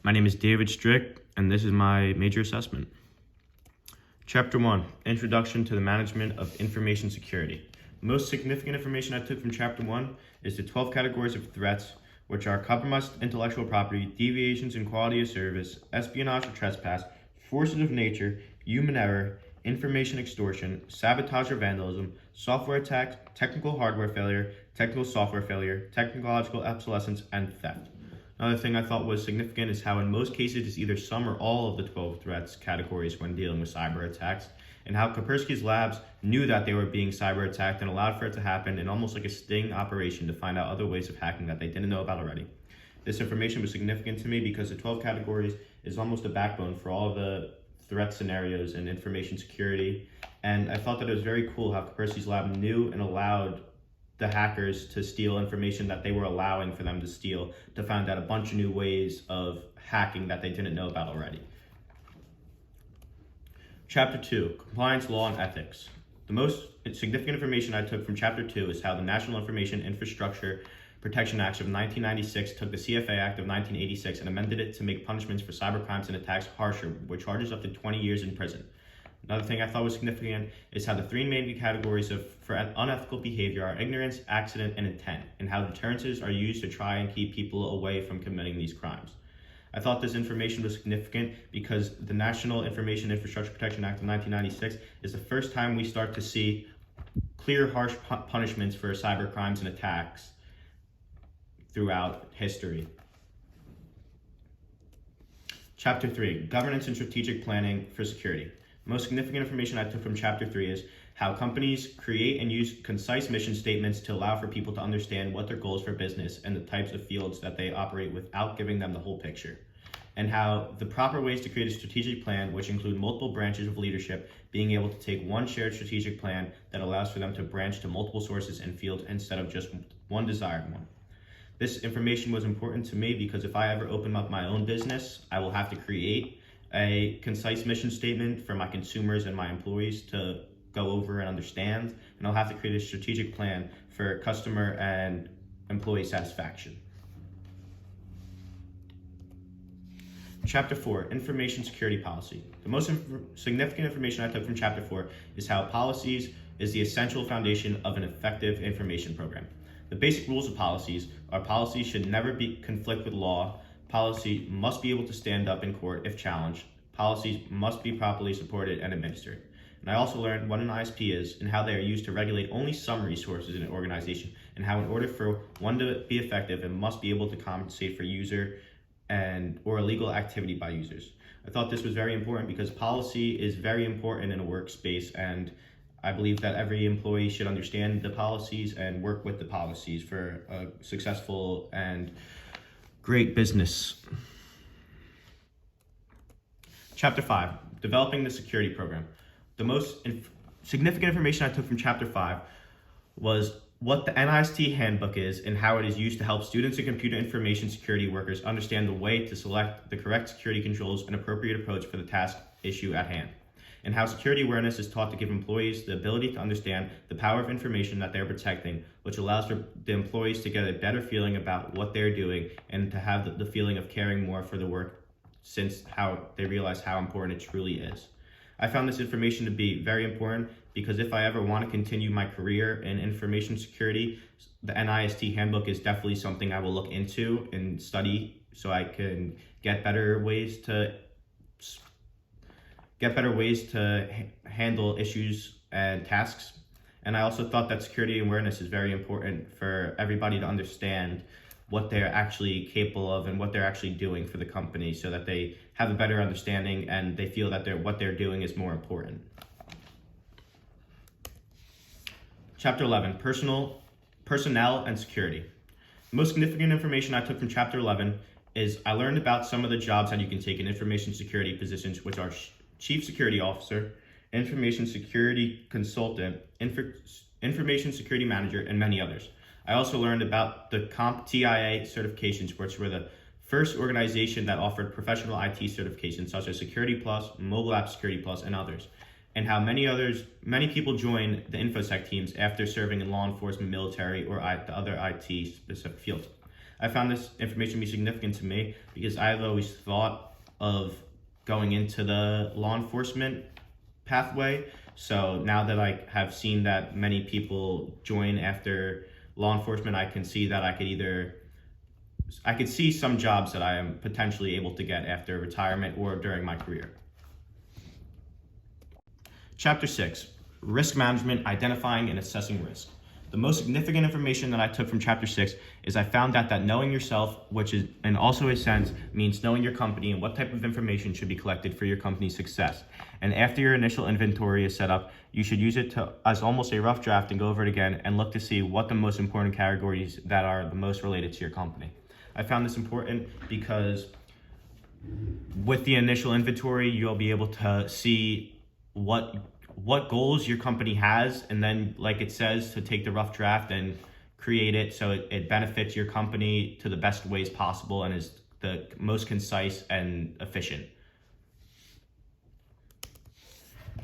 My name is David Strich, and this is my major assessment. Chapter 1, Introduction to the Management of Information Security. The most significant information I took from Chapter 1 is the 12 categories of threats, which are compromised intellectual property, deviations in quality of service, espionage or trespass, forces of nature, human error, information extortion, sabotage or vandalism, software attacks, technical hardware failure, technical software failure, technological obsolescence, and theft. Another thing I thought was significant is how in most cases it's either some or all of the 12 threats categories when dealing with cyber attacks, and how Kaspersky's labs knew that they were being cyber attacked and allowed for it to happen in almost like a sting operation to find out other ways of hacking that they didn't know about already. This information was significant to me because the 12 categories is almost a backbone for all of the threat scenarios and information security, and I thought that it was very cool how Kaspersky's lab knew and allowed the hackers to steal information that they were allowing for them to steal, to find out a bunch of new ways of hacking that they didn't know about already. Chapter 2, Compliance, Law, and Ethics. The most significant information I took from Chapter 2 is how the National Information Infrastructure Protection Act of 1996 took the CFA Act of 1986 and amended it to make punishments for cybercrimes and attacks harsher, with charges up to 20 years in prison. Another thing I thought was significant is how the three main categories for unethical behavior are ignorance, accident, and intent, and how deterrences are used to try and keep people away from committing these crimes. I thought this information was significant because the National Information Infrastructure Protection Act of 1996 is the first time we start to see clear, harsh punishments for cyber crimes and attacks throughout history. Chapter 3, Governance and Strategic Planning for Security. The most significant information I took from Chapter 3 is how companies create and use concise mission statements to allow for people to understand what their goals for business and the types of fields that they operate without giving them the whole picture. And how the proper ways to create a strategic plan, which include multiple branches of leadership, being able to take one shared strategic plan that allows for them to branch to multiple sources and fields instead of just one desired one. This information was important to me because if I ever open up my own business, I will have to create a concise mission statement for my consumers and my employees to go over and understand, and I'll have to create a strategic plan for customer and employee satisfaction. Chapter 4, Information Security Policy. The most significant information I took from Chapter 4 is how policies is the essential foundation of an effective information program. The basic rules of policies are policies should never conflict with law. Policy must be able to stand up in court if challenged. Policies must be properly supported and administered. And I also learned what an ISP is and how they are used to regulate only some resources in an organization, and how in order for one to be effective, it must be able to compensate for user or illegal activity by users. I thought this was very important because policy is very important in a workspace, and I believe that every employee should understand the policies and work with the policies for a successful and great business. Chapter 5, Developing the Security Program. The most significant information I took from Chapter 5 was what the NIST handbook is and how it is used to help students and computer information security workers understand the way to select the correct security controls and appropriate approach for the task issue at hand, and how security awareness is taught to give employees the ability to understand the power of information that they're protecting, which allows for the employees to get a better feeling about what they're doing and to have the feeling of caring more for the work, since how they realize how important it truly is. I found this information to be very important because if I ever want to continue my career in information security, the NIST handbook is definitely something I will look into and study so I can get better ways to handle issues and tasks. And I also thought that security awareness is very important for everybody to understand what they're actually capable of and what they're actually doing for the company, so that they have a better understanding and they feel that what they're doing is more important. Chapter 11, Personnel and Security. The most significant information I took from Chapter 11 is I learned about some of the jobs that you can take in information security positions, which are Chief Security Officer, Information Security Consultant, Information Security Manager, and many others. I also learned about the CompTIA certifications, which were the first organization that offered professional IT certifications such as Security Plus, Mobile App Security Plus, and others, and how many people join the InfoSec teams after serving in law enforcement, military, or the other IT specific fields. I found this information to be significant to me because I've always thought of going into the law enforcement pathway. So now that I have seen that many people join after law enforcement, I can see that I could see some jobs that I am potentially able to get after retirement or during my career. Chapter 6, Risk Management, Identifying and Assessing Risk. The most significant information that I took from Chapter 6 is I found out that knowing yourself, which is, in also a sense, means knowing your company and what type of information should be collected for your company's success. And after your initial inventory is set up, you should use it as almost a rough draft and go over it again and look to see what the most important categories that are the most related to your company. I found this important because with the initial inventory, you'll be able to see what goals your company has, and then, like it says, to take the rough draft and create it so it benefits your company to the best ways possible and is the most concise and efficient.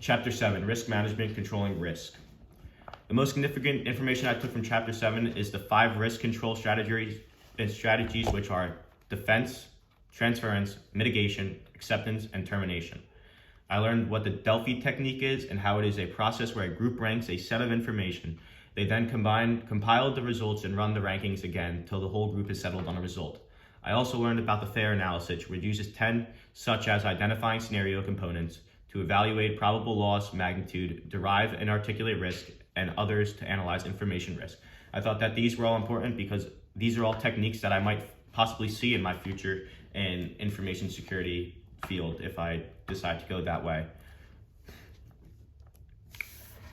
Chapter 7, Risk Management, Controlling Risk. The most significant information I took from Chapter 7 is the 5 risk control strategies, which are defense, transference, mitigation, acceptance, and termination. I learned what the Delphi technique is and how it is a process where a group ranks a set of information. They then compile the results and run the rankings again until the whole group is settled on a result. I also learned about the FAIR analysis, which uses 10 such as identifying scenario components to evaluate probable loss, magnitude, derive and articulate risk, and others to analyze information risk. I thought that these were all important because these are all techniques that I might possibly see in my future in information security field if I decide to go that way.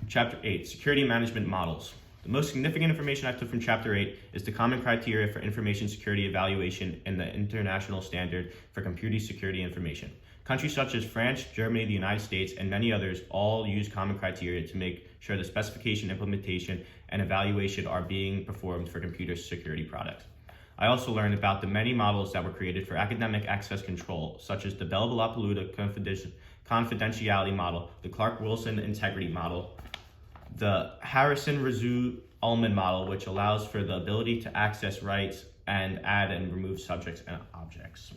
Chapter 8, Security Management Models. The most significant information I took from Chapter 8 is the common criteria for information security evaluation and the international standard for computer security information. Countries such as France, Germany, the United States, and many others all use common criteria to make sure the specification, implementation, and evaluation are being performed for computer security products. I also learned about the many models that were created for academic access control, such as the Bell-LaPadula confidentiality model, the Clark-Wilson integrity model, the Harrison-Rizzo-Ullman model, which allows for the ability to access rights and add and remove subjects and objects.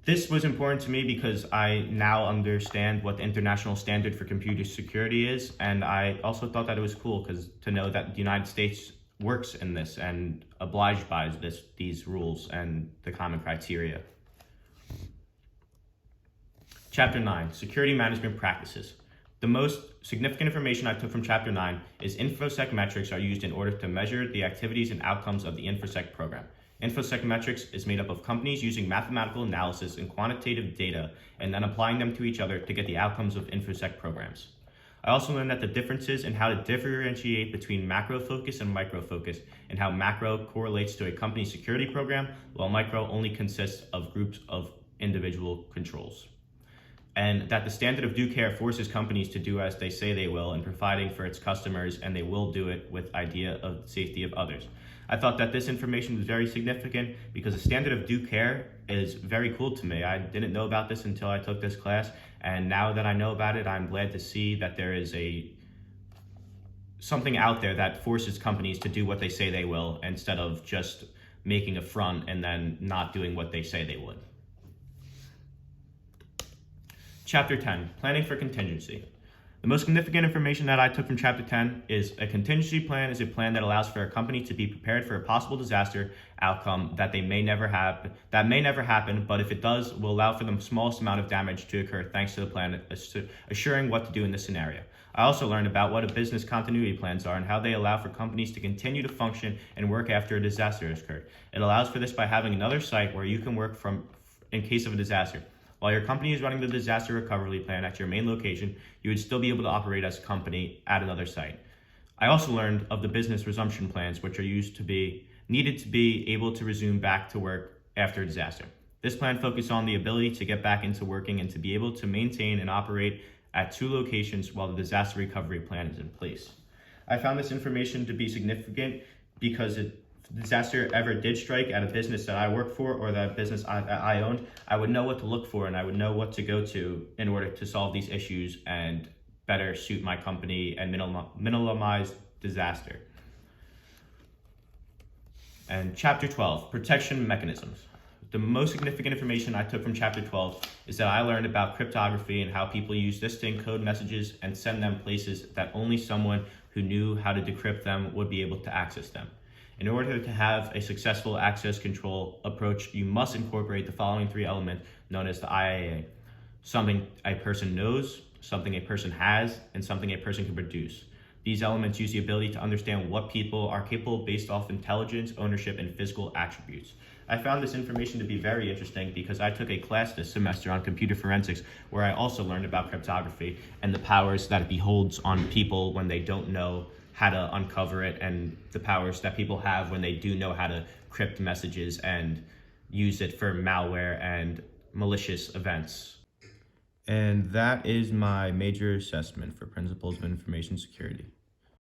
This was important to me because I now understand what the international standard for computer security is, and I also thought that it was cool to know that the United States works in this and obliged by these rules and the common criteria. Chapter 9, Security Management Practices. The most significant information I took from Chapter 9 is InfoSec metrics are used in order to measure the activities and outcomes of the InfoSec program. InfoSec metrics is made up of companies using mathematical analysis and quantitative data and then applying them to each other to get the outcomes of InfoSec programs. I also learned that the differences in how to differentiate between macro focus and micro focus, and how macro correlates to a company's security program, while micro only consists of groups of individual controls. And that the standard of due care forces companies to do as they say they will in providing for its customers, and they will do it with idea of the safety of others. I thought that this information was very significant because the standard of due care is very cool to me. I didn't know about this until I took this class, and now that I know about it, I'm glad to see that there is something out there that forces companies to do what they say they will instead of just making a front and then not doing what they say they would. Chapter 10, Planning for Contingency. The most significant information that I took from Chapter 10 is a contingency plan is a plan that allows for a company to be prepared for a possible disaster outcome that may never happen, but if it does, will allow for the smallest amount of damage to occur thanks to the plan assuring what to do in this scenario. I also learned about what a business continuity plans are and how they allow for companies to continue to function and work after a disaster has occurred. It allows for this by having another site where you can work from in case of a disaster. While your company is running the disaster recovery plan at your main location, you would still be able to operate as a company at another site. I also learned of the business resumption plans, which are needed to be able to resume back to work after a disaster. This plan focuses on the ability to get back into working and to be able to maintain and operate at 2 locations while the disaster recovery plan is in place. I found this information to be significant because if the disaster ever did strike at a business that I work for or that business I owned, I would know what to look for and I would know what to go to in order to solve these issues and better suit my company and minimize disaster. And Chapter 12, Protection Mechanisms. The most significant information I took from Chapter 12 is that I learned about cryptography and how people use this to encode messages and send them places that only someone who knew how to decrypt them would be able to access them. In order to have a successful access control approach, you must incorporate the following three elements known as the IAA. Something a person knows, something a person has, and something a person can produce. These elements use the ability to understand what people are capable based off intelligence, ownership, and physical attributes. I found this information to be very interesting because I took a class this semester on computer forensics where I also learned about cryptography and the powers that it beholds on people when they don't know how to uncover it, and the powers that people have when they do know how to crypt messages and use it for malware and malicious events. And that is my major assessment for Principles of Information Security.